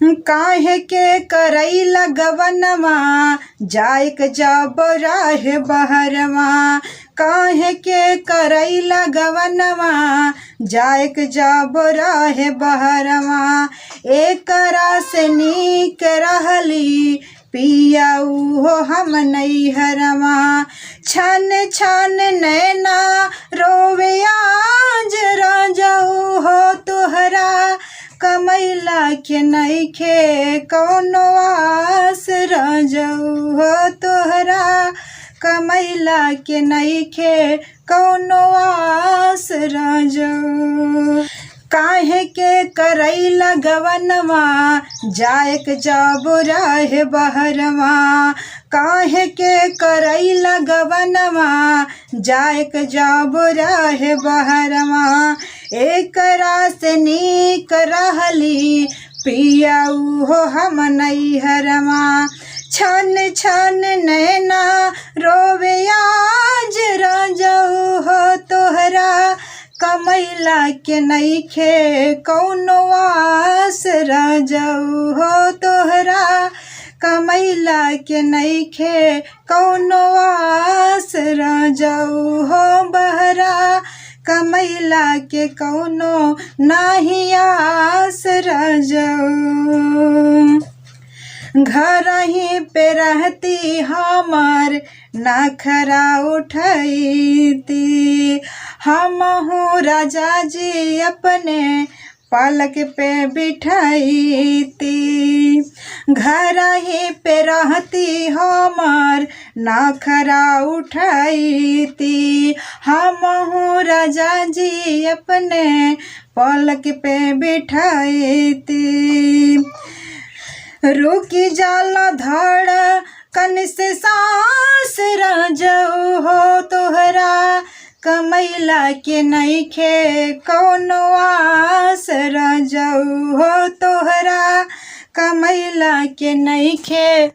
काहे के करैला गवनमा जाइक जब राहे बहरवा। काहे के करैला गवनमा जाइक जब राहे बहरवा। एकरा से नीक रहली पियाऊ हो हम नैहरवा। छन छन नैना रोवे आज राजाऊ हो तोहरा। कमैला के नइखे कौनो आस राजाऊ हो तोहरा। कमैला के नइखे कौनो आस राजाऊ। काहे के करैला गवनमा जाइक जब राहे बहरवा। काहे के करैला गवनमा जाइक जब राहे बहरवा। एकरा से नीक रहली पियाऊ हो हम नैहरवा। छन छन नैना रोवे आज राजाऊ हो तोहरा। कमैला के नइखे कौनो आस राजाऊ हो तोहरा। कमैला के नइखे कौनो आस राजाऊ हो बहरा। कमैला के कौनो नाही आस राजाऊ। घर ही पे रहती हमार नखरा उठैती। हमहू राजा जी अपने पलक पे बिठाईती। घर ही पे रहती हमार नखरा उठाईती। हमहू राजा जी अपने पलक पे बिठाईती। रुकी जाला धड़कन से सांस राजाऊ हो तोहरा। कमैला के नइखे कौनो आस राजाऊ हो तोहरा। कमैला के नइखे